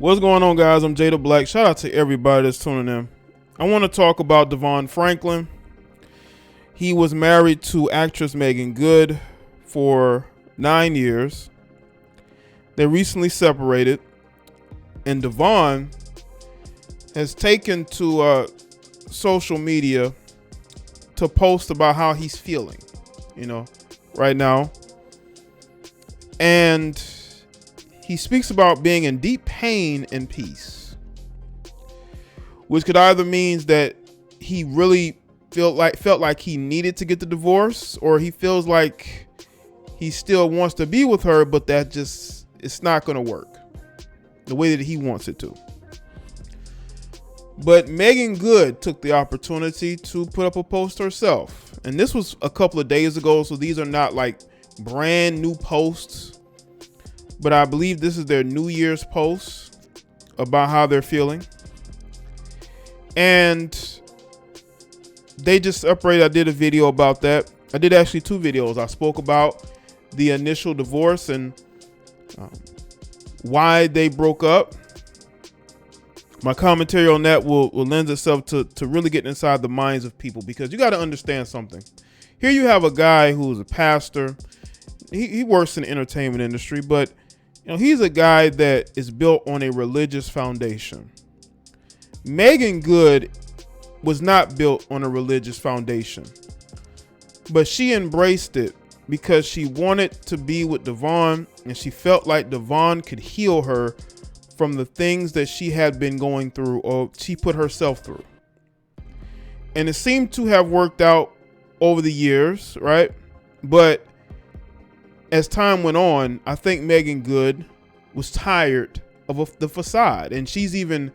What's going on, guys? I'm Jay the Black. Shout out to everybody that's tuning in. I want to talk about Devon Franklin. He was married to actress Meagan Good for 9 years. They recently separated, and Devon has taken to social media to post about how he's feeling, right now. And he speaks about being in deep pain and peace, which could either means that he really felt like he needed to get the divorce, or he feels like he still wants to be with her, but that it's not going to work the way that he wants it to. But Meagan Good took the opportunity to put up a post herself, and this was a couple of days ago, so these are not like brand new posts. But I believe this is their New Year's post about how they're feeling. And they just separated. I did a video about that. I did actually 2 videos. I spoke about the initial divorce and why they broke up. My commentary on that will lend itself to really getting inside the minds of people, because you got to understand something. Here you have a guy who's a pastor. He works in the entertainment industry, but he's a guy that is built on a religious foundation. Meagan Good was not built on a religious foundation, but she embraced it because she wanted to be with Devon, and she felt like Devon could heal her from the things that she had been going through, or she put herself through. And it seemed to have worked out over the years, right? But as time went on, I think Meagan Good was tired of the facade, and she's even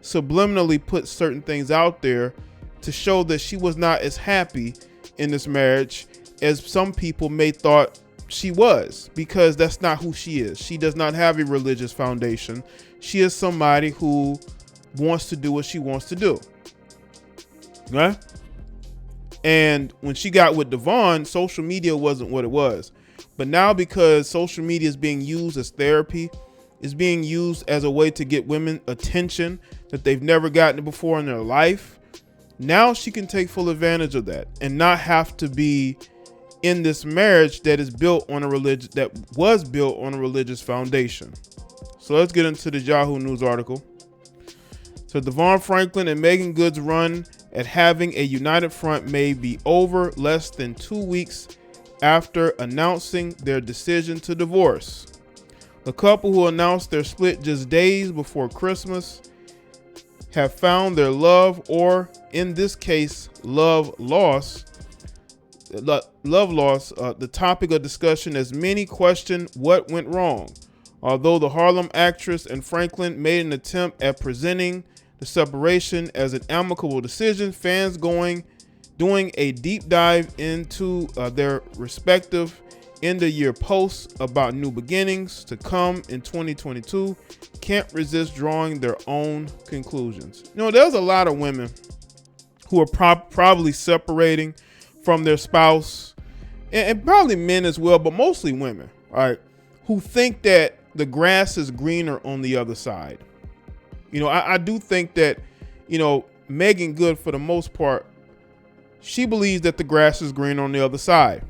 subliminally put certain things out there to show that she was not as happy in this marriage as some people may thought she was, because that's not who she is. She does not have a religious foundation. She is somebody who wants to do what she wants to do, right? And when she got with Devon, social media wasn't what it was. But now, because social media is being used as therapy, is being used as a way to get women attention that they've never gotten before in their life, now she can take full advantage of that and not have to be in this marriage that is built on was built on a religious foundation. So let's get into the Yahoo News article. So Devon Franklin and Meagan Good's run at having a united front may be over less than 2 weeks after announcing their decision to divorce. The couple, who announced their split just days before Christmas, have found their love, or in this case, love loss. The topic of discussion as many question what went wrong. Although the Harlem actress and Franklin made an attempt at presenting the separation as an amicable decision, fans doing a deep dive into their respective end-of-year posts about new beginnings to come in 2022 can't resist drawing their own conclusions. There's a lot of women who are probably separating from their spouse, and probably men as well, but mostly women, right, who think that the grass is greener on the other side. I do think that, Meagan Good, for the most part, she believes that the grass is green on the other side.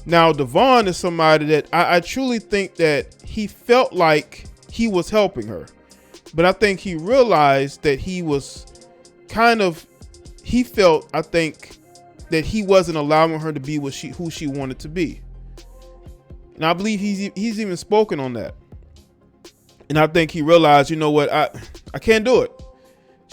Now, Devon is somebody that I truly think that he felt like he was helping her. But I think he realized that he felt, I think, that he wasn't allowing her to be who she wanted to be. And I believe he's even spoken on that. And I think he realized, I can't do it.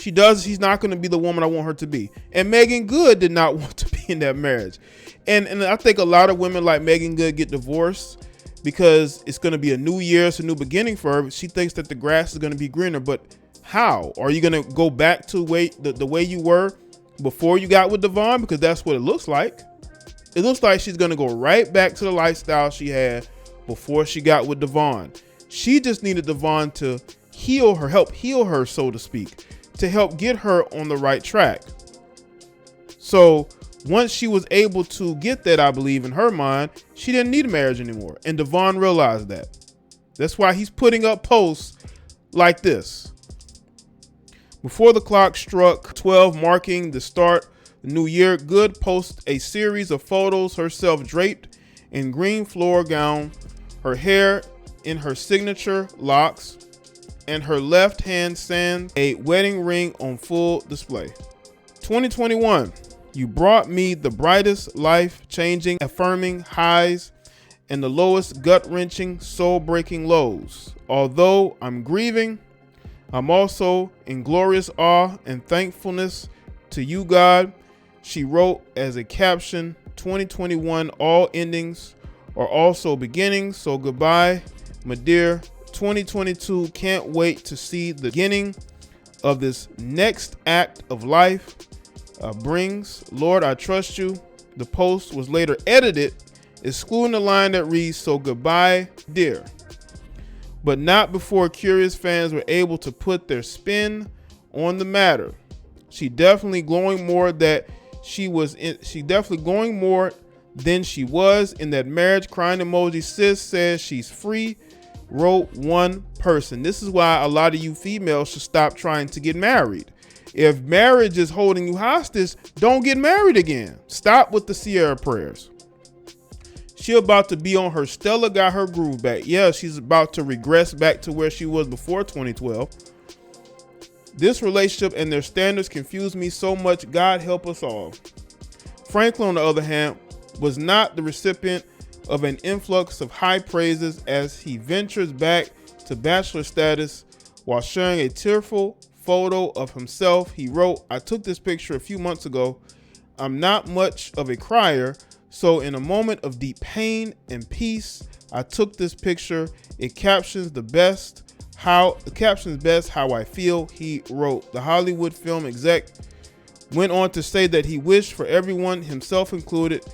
She's not going to be the woman I want her to be. And Meagan Good did not want to be in that marriage. And I think a lot of women like Meagan Good get divorced because it's going to be a new year. It's a new beginning for her. She thinks that the grass is going to be greener. But how? Are you going to go back to the way you were before you got with Devon? Because that's what it looks like. It looks like she's going to go right back to the lifestyle she had before she got with Devon. She just needed Devon to help heal her, so to speak, to help get her on the right track. So once she was able to get that, I believe in her mind, she didn't need a marriage anymore. And Devon realized that. That's why he's putting up posts like this. Before the clock struck 12, marking the start of the new year, Good posted a series of photos, herself draped in green floor gown, her hair in her signature locks, and her left hand stands a wedding ring on full display. 2021, you brought me the brightest, life-changing, affirming highs and the lowest, gut-wrenching, soul-breaking lows. Although I'm grieving, I'm also in glorious awe and thankfulness to you, God. She wrote as a caption, 2021, all endings are also beginnings. So goodbye, my dear. 2022, can't wait to see the beginning of this next act of life brings. Lord, I trust you. The post was later edited, excluding the line that reads, so goodbye, dear. But not before curious fans were able to put their spin on the matter. She definitely glowing more than she was in that marriage. Crying emoji. Sis says she's free, wrote one person. This is why a lot of you females should stop trying to get married. If marriage is holding you hostage, don't get married again. Stop with the Sierra prayers. She about to be on her Stella got her groove back. Yeah, she's about to regress back to where she was before 2012. This relationship and their standards confuse me so much. God help us all. Franklin, on the other hand, was not the recipient of an influx of high praises as he ventures back to bachelor status while sharing a tearful photo of himself. He wrote, I took this picture a few months ago. I'm not much of a crier, so in a moment of deep pain and peace, I took this picture. It captions best how I feel, he wrote. The Hollywood film exec went on to say that he wished for everyone, himself included,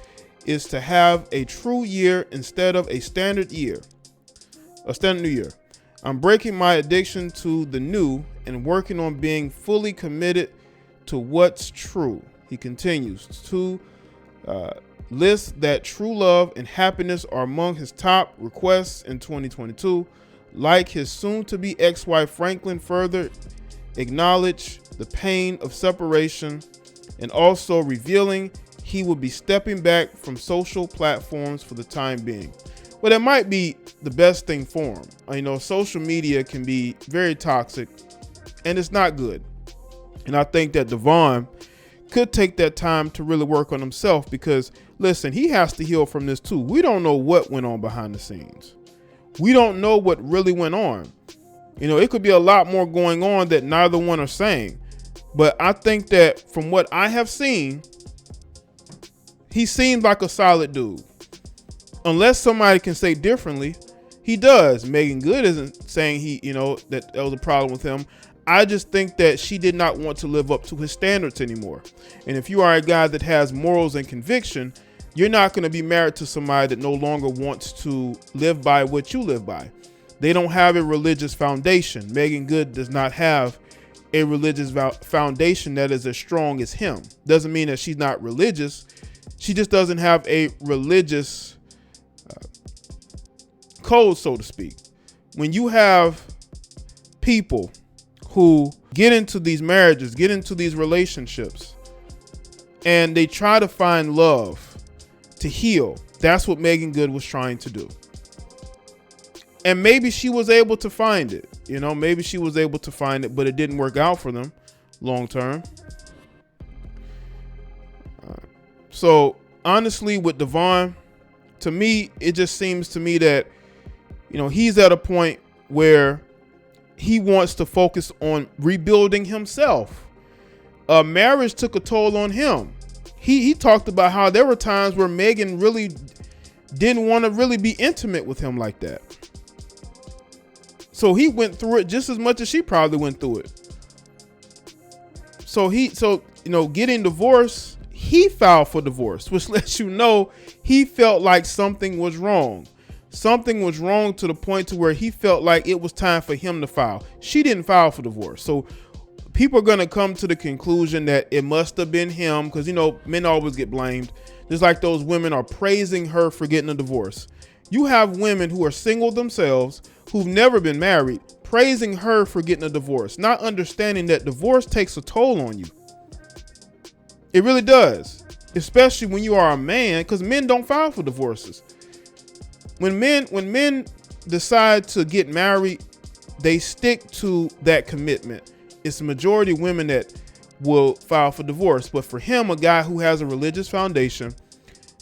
is to have a true year instead of a standard new year. I'm breaking my addiction to the new and working on being fully committed to what's true. He continues to list that true love and happiness are among his top requests in 2022. Like his soon-to-be ex-wife, Franklin further acknowledged the pain of separation and also revealing he would be stepping back from social platforms for the time being. Well, that might be the best thing for him. You know, social media can be very toxic and it's not good. And I think that Devon could take that time to really work on himself because, listen, he has to heal from this too. We don't know what went on behind the scenes. We don't know what really went on. You know, it could be a lot more going on that neither one are saying. But I think that from what I have seen, he seems like a solid dude. Unless somebody can say differently, he does. Meagan Good isn't saying that was a problem with him. I just think that she did not want to live up to his standards anymore. And if you are a guy that has morals and conviction, you're not going to be married to somebody that no longer wants to live by what you live by. They don't have a religious foundation. Meagan Good does not have a religious foundation that is as strong as him. Doesn't mean that she's not religious. She just doesn't have a religious code, so to speak. When you have people who get into these marriages, get into these relationships, and they try to find love to heal, that's what Meagan Good was trying to do. And maybe she was able to find it. Maybe she was able to find it, but it didn't work out for them long term. So honestly, with Devon, to me, it just seems to me that, he's at a point where he wants to focus on rebuilding himself. Marriage took a toll on him. He talked about how there were times where Meagan really didn't want to really be intimate with him like that. So he went through it just as much as she probably went through it. So getting divorced, he filed for divorce, which lets you know he felt like something was wrong. Something was wrong to the point to where he felt like it was time for him to file. She didn't file for divorce. So people are going to come to the conclusion that it must have been him because, men always get blamed. Just like those women are praising her for getting a divorce. You have women who are single themselves, who've never been married, praising her for getting a divorce, not understanding that divorce takes a toll on you. It really does, especially when you are a man, because men don't file for divorces. When men decide to get married, they stick to that commitment. It's the majority of women that will file for divorce. But for him, a guy who has a religious foundation,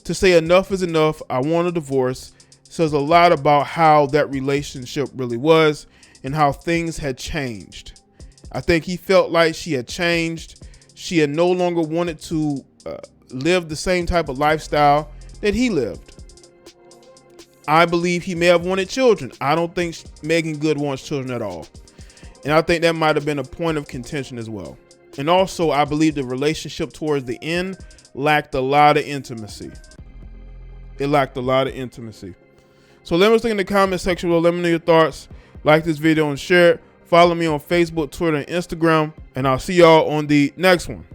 to say enough is enough, I want a divorce, says a lot about how that relationship really was and how things had changed. I think he felt like she had changed. She had no longer wanted to live the same type of lifestyle that he lived. I believe he may have wanted children. I don't think Meagan Good wants children at all. And I think that might have been a point of contention as well. And also, I believe the relationship towards the end lacked a lot of intimacy. It lacked a lot of intimacy. So let me know in the comment section below. Let me know your thoughts. Like this video and share it. Follow me on Facebook, Twitter, and Instagram. And I'll see y'all on the next one.